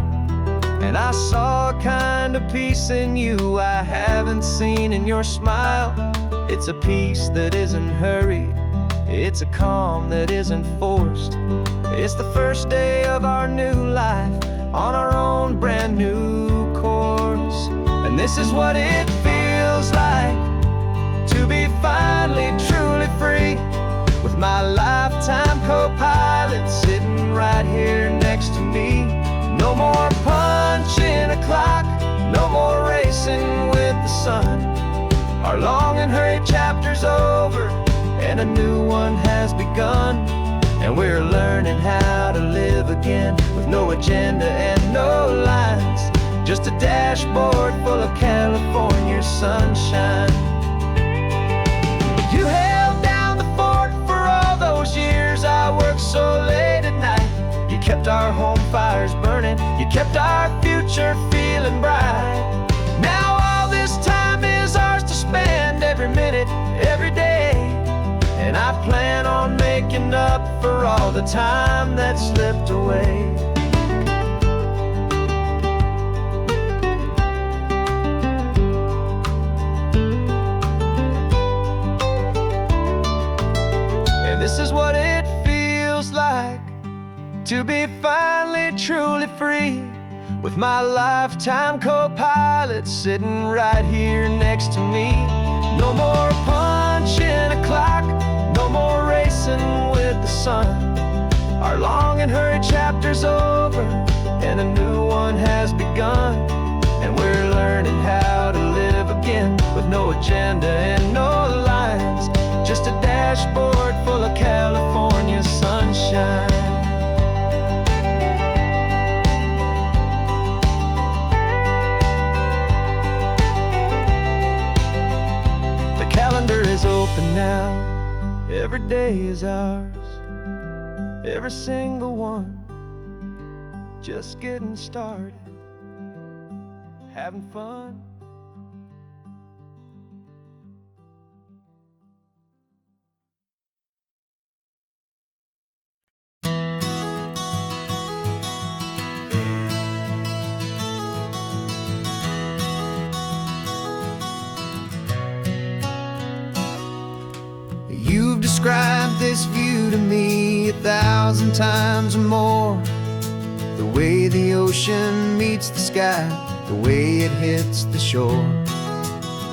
And I saw a kind of peace in you I haven't seen in your smile. It's a peace that isn't hurried, it's a calm that isn't forced. It's the first day of our new life on our own brand new course. And this is what it feels like to be finally truly free, with my lifetime co-pilot sitting right here next to me. No more punching a clock, no more racing with the sun. Our long and hurried chapter's over and a new one has begun. And we're learning how to live again, with no agenda and no lines, just a dashboard full of California sunshine. You held down the fort for all those years I worked so late at night. You kept our home fires burning, you kept our future feeling bright. Now all this time is ours to spend, every minute, every day. And I plan on making up for all the time that slipped away. And this is what it feels like to be finally truly free, with my lifetime co-pilot sitting right here next to me. No more punching a clock, no more racing with the sun. Our long and hurried chapter's over, and a new one has begun. And we're learning how to live again, with no agenda and no lines, just a dashboard full of California sunshine. The calendar is open now, every day is ours, every single one, just getting started, having fun. You've described this view to me 1,000 times or more. The way the ocean meets the sky, the way it hits the shore.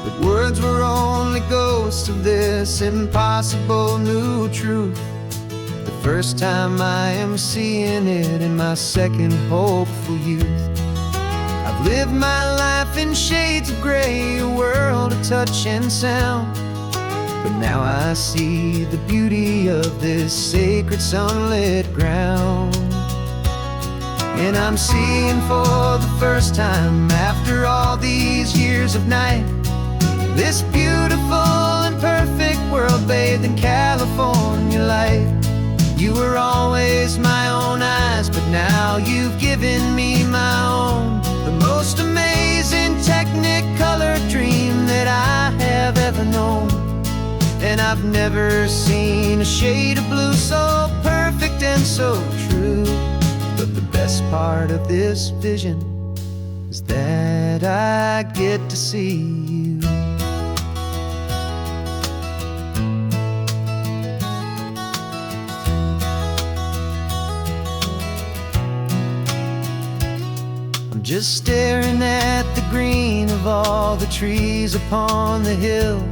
But words were only ghosts of this impossible new truth. The first time I am seeing it in my second hopeful youth. I've lived my life in shades of gray, a world of touch and sound. But now I see the beauty of this sacred sunlit ground. And I'm seeing for the first time, after all these years of night, this beautiful and perfect world bathed in California light. You were always my own eyes, but now you've given me my own. The most amazing technicolor dream that I have ever known. And I've never seen a shade of blue so perfect and so true. But the best part of this vision is that I get to see you. I'm just staring at the green of all the trees upon the hill.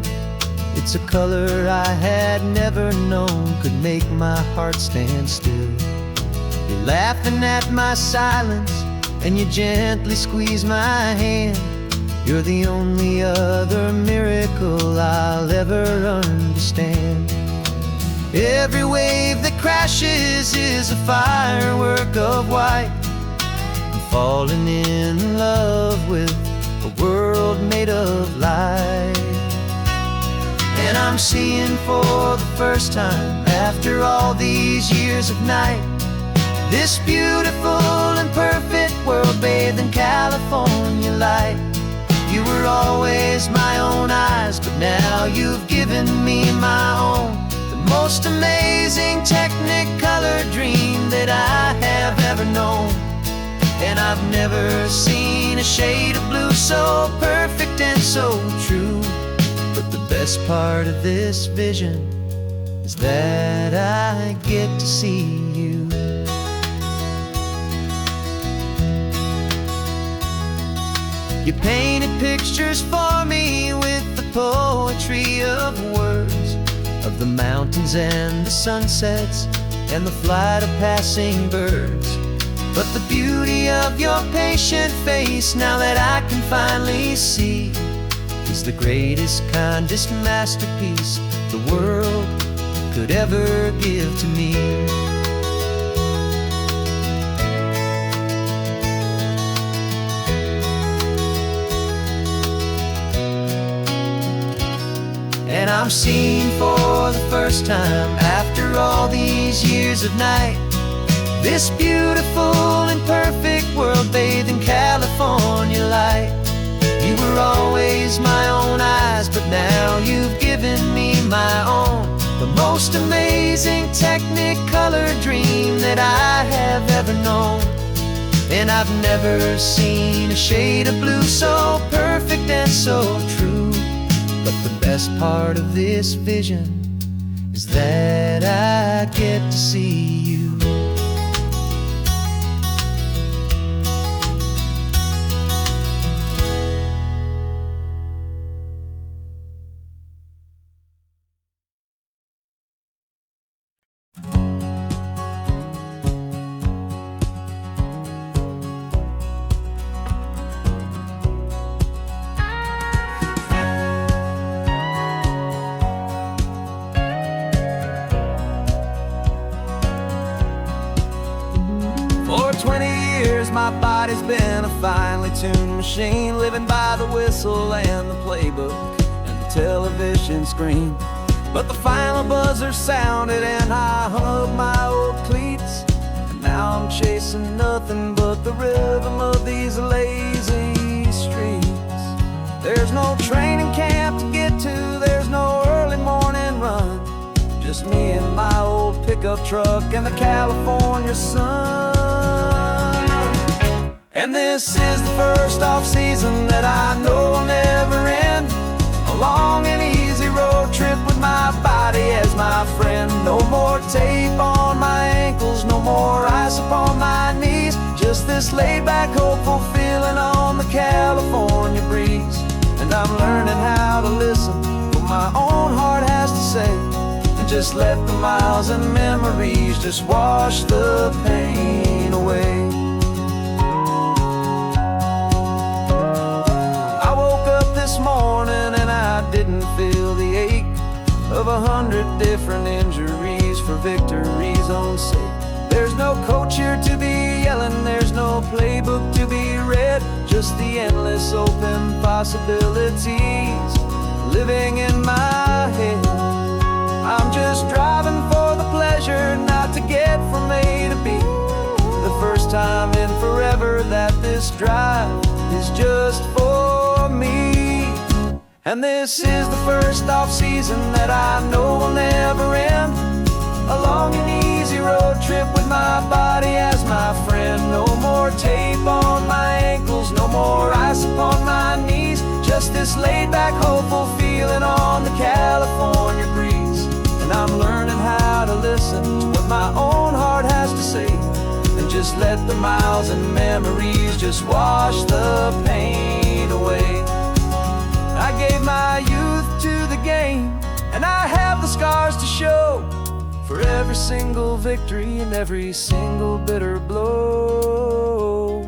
It's a color I had never known could make my heart stand still. You're laughing at my silence, and you gently squeeze my hand. You're the only other miracle I'll ever understand. Every wave that crashes is a firework of white. I'm falling in love with a world made of light. And I'm seeing for the first time, after all these years of night, this beautiful and perfect world bathed in California light. You were always my own eyes, but now you've given me my own. The most amazing technicolor dream that I have ever known. And I've never seen a shade of blue so perfect and so true. But the best part of this vision is that I get to see you. You painted pictures for me with the poetry of words, of the mountains and the sunsets and the flight of passing birds. But the beauty of your patient face, now that I can finally see, is the greatest, kindest masterpiece the world could ever give to me. And I'm seeing for the first time, after all these years of night, this beautiful and perfect world bathed in California light. You were always my own eyes, but now you've given me my own. The most amazing technicolor dream that I have ever known. And I've never seen a shade of blue so perfect and so true. But the best part of this vision is that I get to see you. 20 years my body's been a finely tuned machine, living by the whistle and the playbook and the television screen. But the final buzzer sounded and I hung up my old cleats, and now I'm chasing nothing but the rhythm of these lazy streets. There's no training camp to get to, there's no early morning run, just me and my old pickup truck and the California sun. And this is the first off-season that I know will never end, a long and easy road trip with my body as my friend. No more tape on my ankles, no more ice upon my knees, just this laid-back, hopeful feeling on the California breeze. And I'm learning how to listen to what my own heart has to say, and just let the miles and memories just wash the pain away. I woke up this morning and I didn't feel the ache of 100 different injuries for victory's own sake. There's no coach here to be yelling, there's no playbook to be read, just the endless open possibilities living in my head. I'm just driving for the pleasure, not to get from A to B. The first time in forever that this drive is just for me. And this is the first off-season that I know will never end, a long and easy road trip with my body as my friend. No more tape on my ankles, no more ice upon my knees, just this laid-back, hopeful feeling on the California breeze. And I'm learning how to listen to what my own heart has to say, and just let the miles and memories just wash the pain away. I gave my youth to the game, and I have the scars to show for every single victory and every single bitter blow.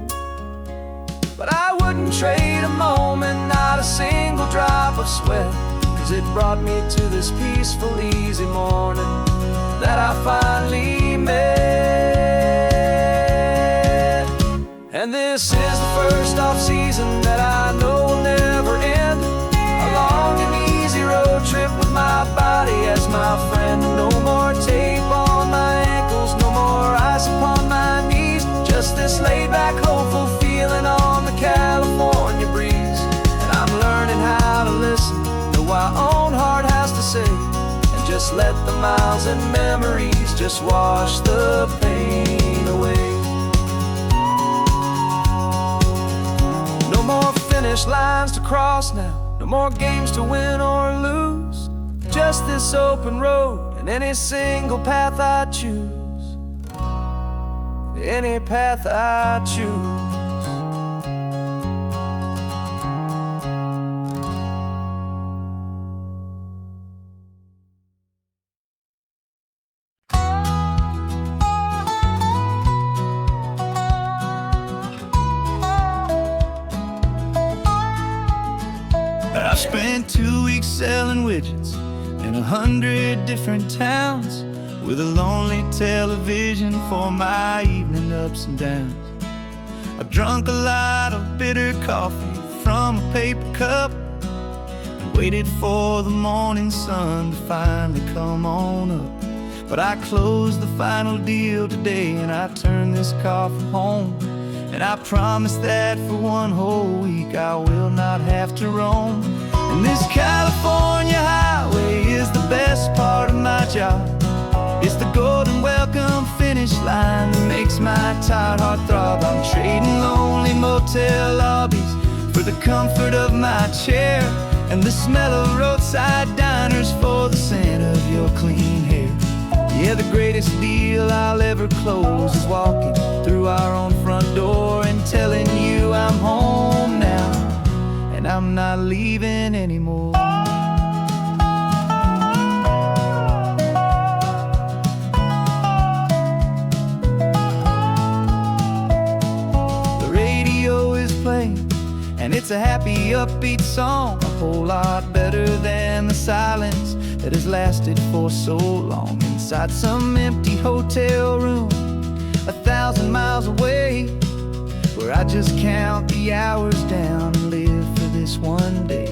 But I wouldn't trade a moment, not a single drop of sweat, 'cause it brought me to this peaceful, easy morning that I finally met. And this is the first off-season that I know will never end, a long and easy road trip with my body as my friend. No more tape on my ankles, no more ice upon my knees, just this laid-back, hopeful feeling on the California breeze. And I'm learning how to listen to what my own heart has to say, and just let the miles and memories just wash the pain away. No more finish lines to cross now, no more games to win or lose, just this open road and any single path I choose, any path I choose. I spent 2 weeks selling widgets in 100 different towns, with a lonely television for my evening ups and downs. I drunk a lot of bitter coffee from a paper cup and waited for the morning sun to finally come on up. But I closed the final deal today and I turned this car from home, and I promise that for one whole week I will not have to roam. And this California highway is the best part of my job. It's the golden welcome finish line that makes my tired heart throb. I'm trading lonely motel lobbies for the comfort of my chair, and the smell of roadside diners for the scent of your clean hair. Yeah, the greatest deal I'll ever close is walking through our own front door and telling you I'm home now, and I'm not leaving anymore. The radio is playing, and it's a happy, upbeat song, a whole lot better than the silence that has lasted for so long inside some empty hotel room 1,000 miles away I just count the hours down and live for this one day.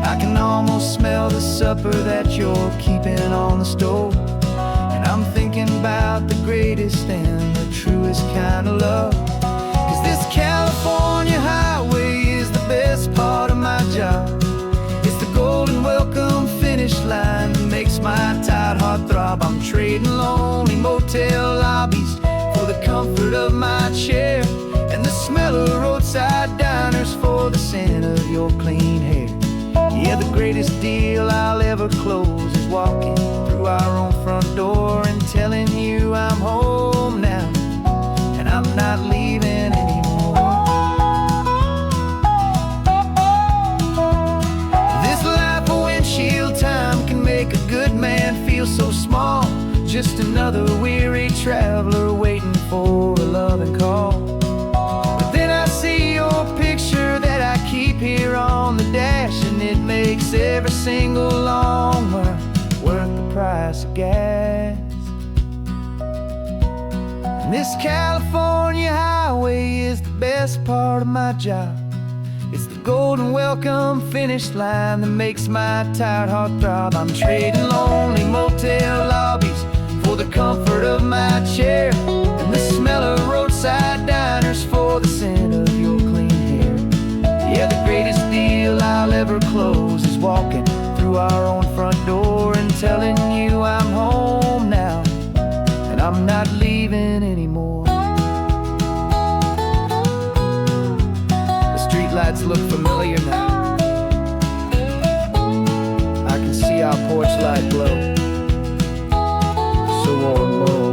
I can almost smell the supper that you're keeping on the stove, and I'm thinking about the greatest and the truest kind of love. 'Cause this California highway is the best part of my job. It's the golden welcome finish line that makes my tired heart throb. I'm trading lonely motel lobbies for the comfort of my chair, and the smell of roadside diners for the scent of your clean hair. Yeah, the greatest deal I'll ever close is walking through our own front door and telling you I'm home now, and I'm not leaving anymore. This life of windshield time can make a good man feel so small, just another weary traveler waiting for a loving call. But then I see your picture that I keep here on the dash, and it makes every single long mile worth the price of gas. And this California highway is the best part of my job. It's the golden welcome finish line that makes my tired heart throb. I'm trading lonely motel lobbies for the comfort of my chair, and the smell of roadside diners for the scent of your clean hair. Yeah, the greatest deal I'll ever close is walking through our own front door and telling you I'm home now, and I'm not leaving anymore. The streetlights look familiar now. I can see our porch light glow, so warm, oh.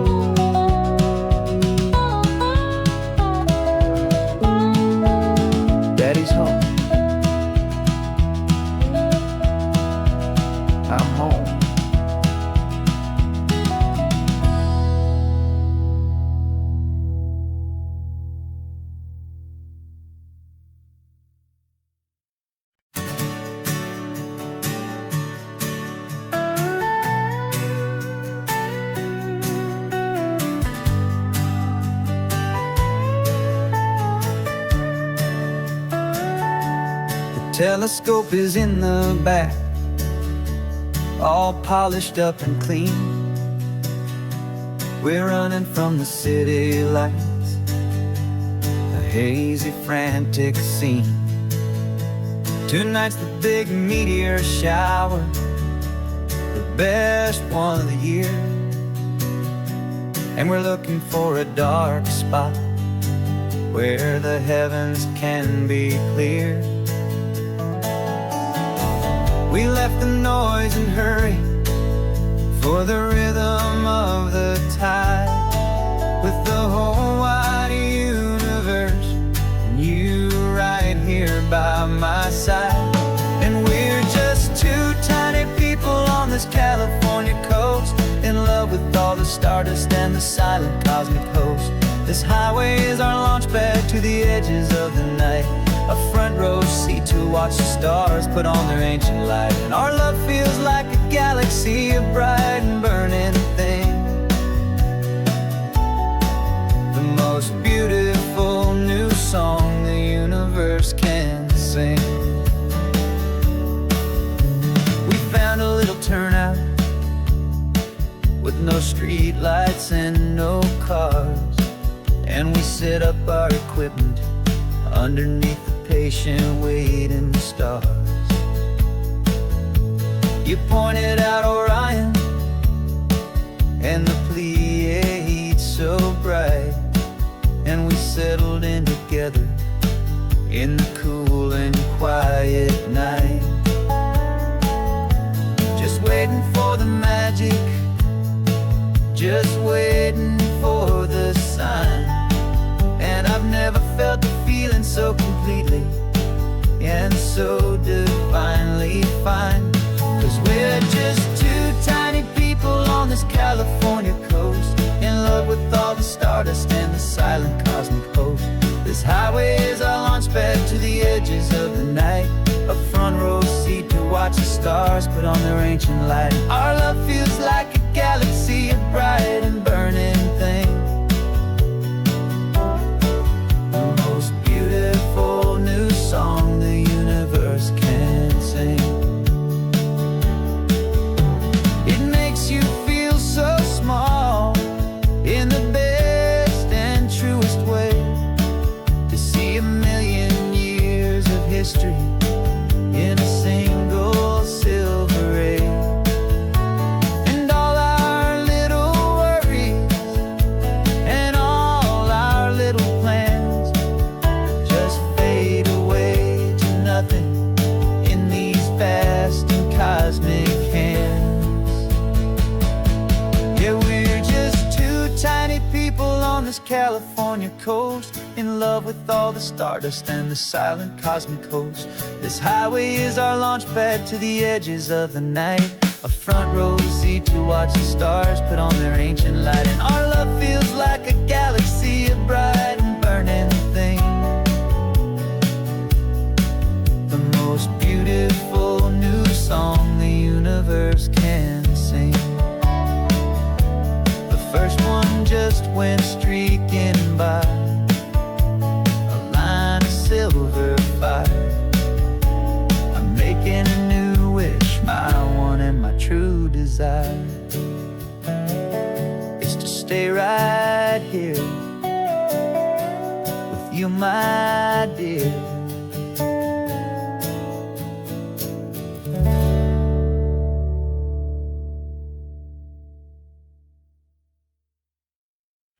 Daddy's home. I'm home. Telescope is in the back, all polished up and clean. We're running from the city lights, a hazy, frantic scene. Tonight's the big meteor shower, the best one of the year. And we're looking for a dark spot where the heavens can be clear. We left the noise and hurry for the rhythm of the tide, with the whole wide universe and you right here by my side. And we're just two tiny people on this California coast, in love with all the stardust and the silent cosmic host. This highway is our launch pad to the edges of the night, a front row seat to watch the stars put on their ancient light. And our love feels like a galaxy, a bright and burning thing, the most beautiful new song the universe can sing. We found a little turnout with no street lights and no cars, and we set up our equipment underneath the patient waiting stars. You pointed out Orion and the Pleiades so bright, and we settled in together in the cool and quiet night, just waiting for the magic, just waiting for the sign. And I've never felt the feeling so completely and so divinely fine. 'Cause we're just two tiny people on this California coast, in love with all the stardust and the silent cosmic host. This highway is our launch pad to the edges of the night, a front row seat to watch the stars put on their ancient light. Our love feels like a galaxy, a bright and burning thing, the most coast, in love with all the stardust and the silent cosmic host. This highway is our launch pad to the edges of the night, a front row seat to watch the stars put on their ancient light. And our love feels like a galaxy of bright and burning things, the most beautiful new song the universe can sing. The first one just went streaking by, a line of silver fire. I'm making a new wish, my one and my true desire is to stay right here with you, my dear.